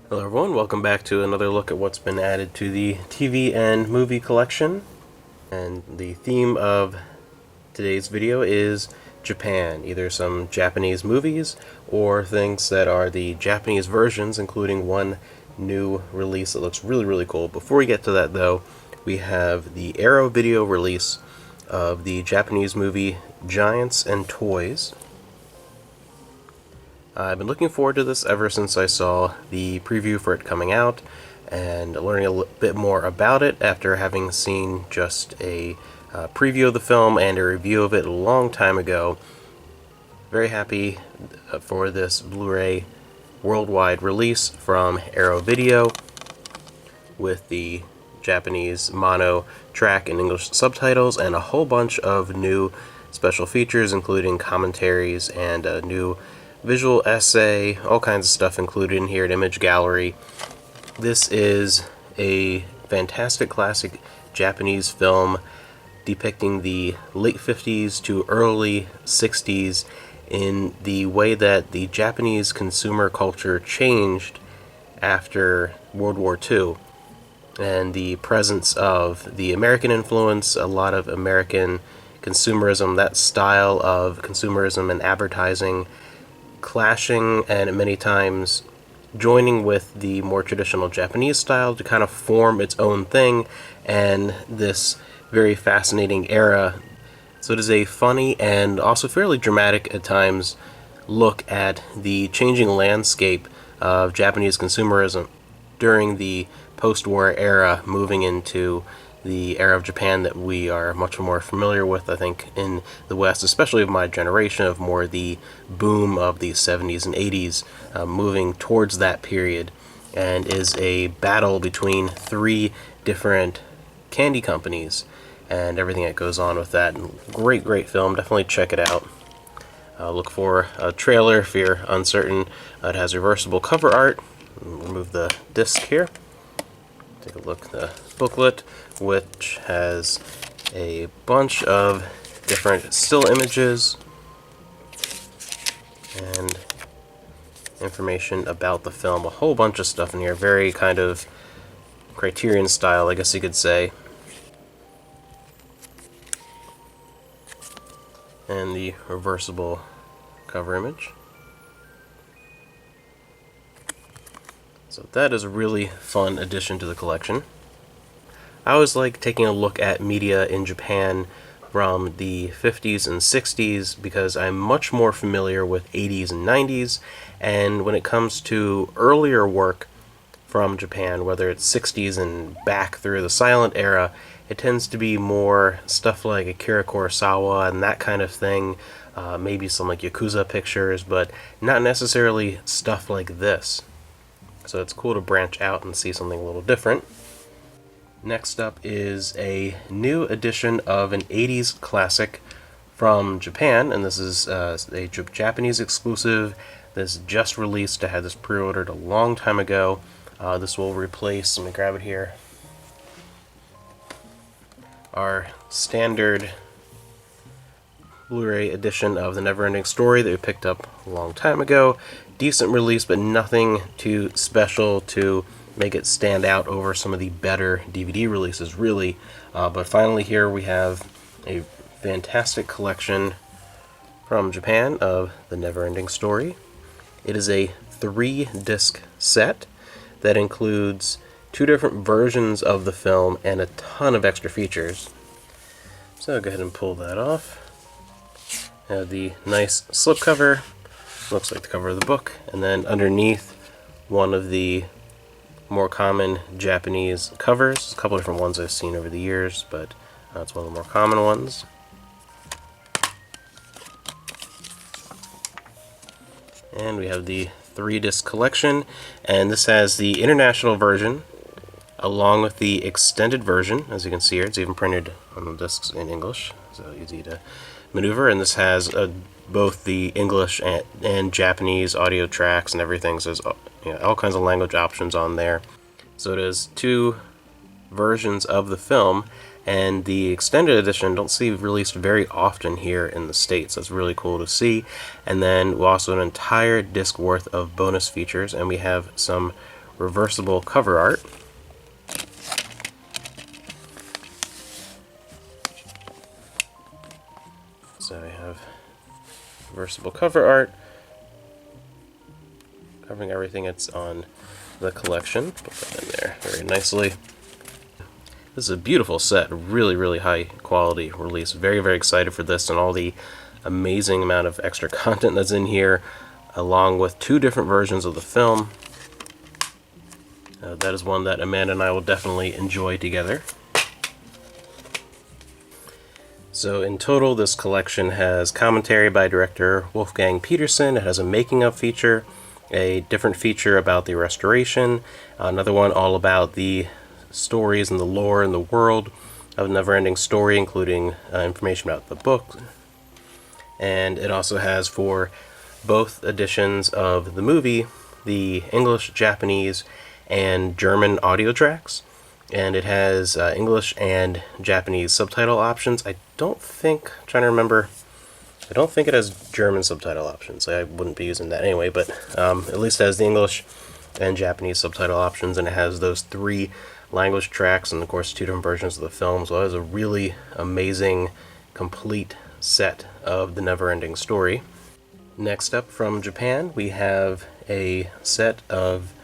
Hello everyone, welcome back to another look at what's been added to the TV and movie collection. And the theme of today's video is Japan, either some Japanese movies or things that are the Japanese versions, including one new release that looks really cool. Before we get to that though, we have the Arrow Video release of the Japanese movie Giants and Toys. I've been looking forward to this ever since I saw the preview for it coming out and learning a bit more about it after having seen just a preview of the film and a review of it a long time ago. Very happy for this Blu-ray worldwide release from Arrow Video with the Japanese mono track and English subtitles and a whole bunch of new special features, including commentaries and a new visual essay, all kinds of stuff included in here, an image gallery. This is a fantastic classic Japanese film depicting the late 50s to early 60s in the way that the Japanese consumer culture changed after World War II, and the presence of the American influence, a lot of American consumerism, that style of consumerism and advertising clashing and many times joining with the more traditional Japanese style to kind of form its own thing, and this very fascinating era. So it is a funny and also fairly dramatic at times look at the changing landscape of Japanese consumerism during the post-war era, moving into the era of Japan that we are much more familiar with, I think, in the West, especially of my generation, of more the boom of the 70s and 80s, moving towards that period, and is a battle between three different candy companies and everything that goes on with that. And great film, definitely check it out. Look for a trailer if you're uncertain. It has reversible cover art. Remove the disc here. Take a look at the booklet, which has a bunch of different still images and information about the film. A whole bunch of stuff in here, very kind of Criterion style, I guess you could say. And the reversible cover image. So that is a really fun addition to the collection. I always like taking a look at media in Japan from the 50s and 60s because I'm much more familiar with 80s and 90s, and when it comes to earlier work from Japan, whether it's 60s and back through the silent era, it tends to be more stuff like Akira Kurosawa and that kind of thing, maybe some like Yakuza pictures, but not necessarily stuff like this. So it's cool to branch out and see something a little different. Next up is a new edition of an 80s classic from Japan, and this is a Japanese exclusive that's just released. I had this pre-ordered a long time ago. This will replace, let me grab it here, our standard Blu-ray edition of The Neverending Story that we picked up a long time ago. Decent release, but nothing too special to make it stand out over some of the better DVD releases, really. But finally here we have a fantastic collection from Japan of The Neverending Story. It is a 3-disc set that includes 2 different versions of the film and a ton of extra features. So I'll go ahead and pull that off. Have the nice slipcover, looks like the cover of the book, and then underneath one of the more common Japanese covers. A couple different ones I've seen over the years, but it's one of the more common ones. And we have the 3-disc collection, and this has the international version along with the extended version. As you can see here, it's even printed on the discs in English, so easy to maneuver. And this has both the English and Japanese audio tracks and everything, so there's all kinds of language options on there. So it is 2 versions of the film, and the extended edition don't see released very often here in the States. That's really cool to see. And then also an entire disc worth of bonus features, and we have some reversible cover art. So I have reversible cover art covering everything that's on the collection. Put that in there very nicely. This is a beautiful set, really, really high quality release. Very, very excited for this and all the amazing amount of extra content that's in here, along with 2 different versions of the film. That is one that Amanda and I will definitely enjoy together. So in total, this collection has commentary by director Wolfgang Petersen. It has a making-of feature, a different feature about the restoration, another one all about the stories and the lore and the world of Neverending Story, including information about the book. And it also has, for both editions of the movie, the English, Japanese, and German audio tracks. And it has English and Japanese subtitle options. I don't think it has German subtitle options. I wouldn't be using that anyway, but at least it has the English and Japanese subtitle options, and it has those 3 language tracks and of course 2 different versions of the film. So it is a really amazing, complete set of the Neverending Story. Next up from Japan, we have a set of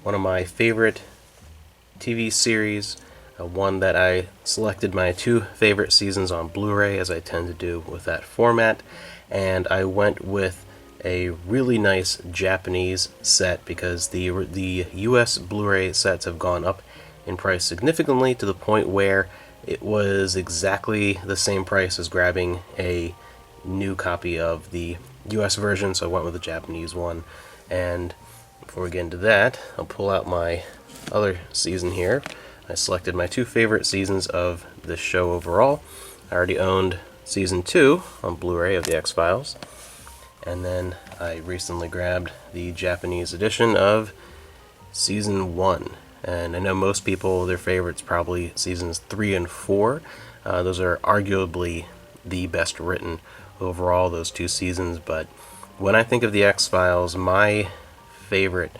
one of my favorite TV series, one that I selected my 2 favorite seasons on Blu-ray, as I tend to do with that format, and I went with a really nice Japanese set because the US Blu-ray sets have gone up in price significantly, to the point where it was exactly the same price as grabbing a new copy of the US version, so I went with the Japanese one. And before we get into that, I'll pull out my other season here. I selected my 2 favorite seasons of this show overall. I already owned season 2 on Blu-ray of the X-Files, and then I recently grabbed the Japanese edition of season 1. And I know most people, their favorites probably seasons 3 and 4. Those are arguably the best written overall, those 2 seasons. But when I think of the X-Files, my favorite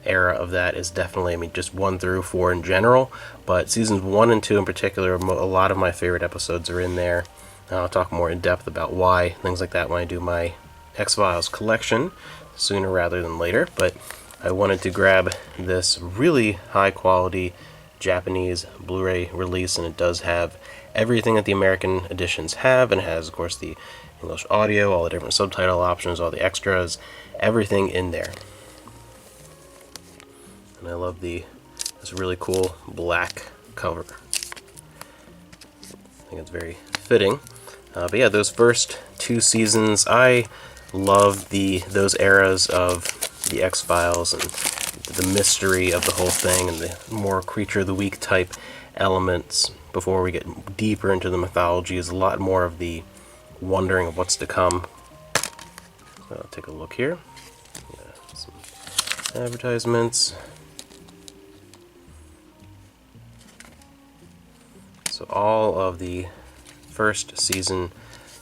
era of that is definitely, just 1 through 4 in general, but seasons 1 and 2 in particular, a lot of my favorite episodes are in there. I'll talk more in depth about why, things like that, when I do my X-Files collection sooner rather than later. But I wanted to grab this really high quality Japanese Blu-ray release, and it does have everything that the American editions have, and it has, of course, the English audio, all the different subtitle options, all the extras, everything in there. And I love this really cool black cover. I think it's very fitting. But yeah, those first 2 seasons, I love those eras of the X-Files and the mystery of the whole thing and the more Creature of the Week type elements. Before we get deeper into the mythology, is a lot more of the wondering of what's to come. So I'll take a look here. Some advertisements. So all of the first season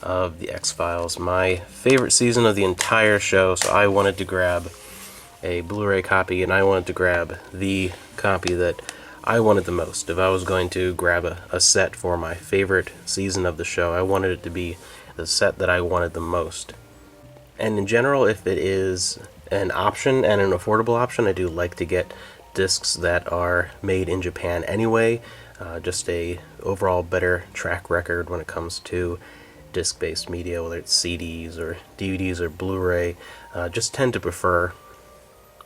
of the X-Files, my favorite season of the entire show, so I wanted to grab a Blu-ray copy, and I wanted to grab the copy that I wanted the most. If I was going to grab a set for my favorite season of the show, I wanted it to be the set that I wanted the most. And in general, if it is an option and an affordable option, I do like to get discs that are made in Japan anyway. Just a overall better track record when it comes to disc-based media, whether it's CDs or DVDs or Blu-ray. Just tend to prefer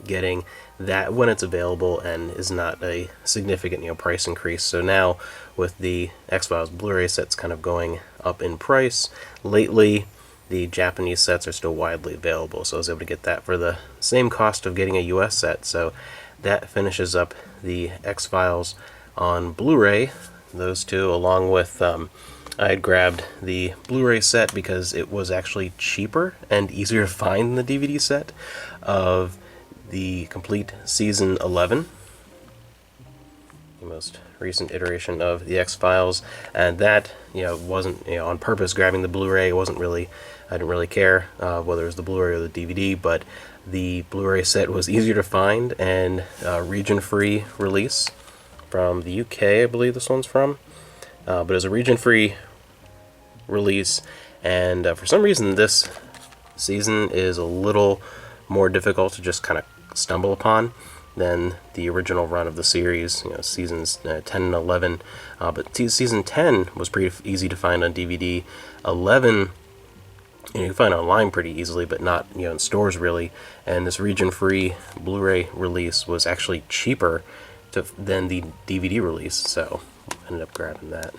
getting that when it's available and is not a significant price increase. So now with the X-Files Blu-ray sets kind of going up in price lately, the Japanese sets are still widely available, so I was able to get that for the same cost of getting a US set. So that finishes up the X-Files on Blu-ray. Those 2, along with I had grabbed the Blu-ray set because it was actually cheaper and easier to find than the DVD set of the complete season 11, the most recent iteration of the X-Files, and that wasn't on purpose grabbing the Blu-ray. It wasn't really, I didn't really care whether it was the Blu-ray or the DVD, but the Blu-ray set was easier to find and region-free release from the UK, I believe this one's from. But it was a region-free release, and for some reason this season is a little more difficult to just kind of stumble upon than the original run of the series, seasons 10 and 11. But season 10 was pretty easy to find on DVD. 11, you can find online pretty easily, but not in stores really. And this region-free Blu-ray release was actually cheaper than the DVD release, so I ended up grabbing that.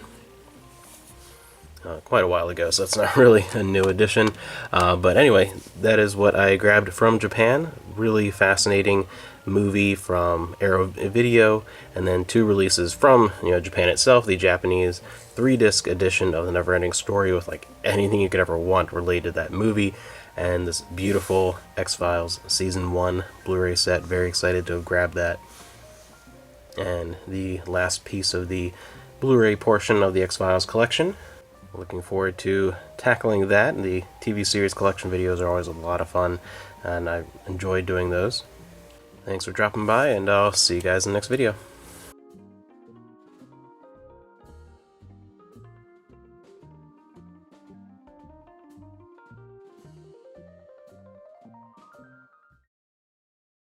Quite a while ago, so that's not really a new addition. But anyway, that is what I grabbed from Japan. Really fascinating movie from Arrow Video, and then 2 releases from Japan itself, the Japanese 3-disc edition of The Neverending Story with like anything you could ever want related to that movie, and this beautiful X-Files Season 1 Blu-ray set. Very excited to have grabbed that. And the last piece of the Blu-ray portion of the X-Files collection. Looking forward to tackling that. The TV series collection videos are always a lot of fun, and I enjoy doing those. Thanks for dropping by, and I'll see you guys in the next video.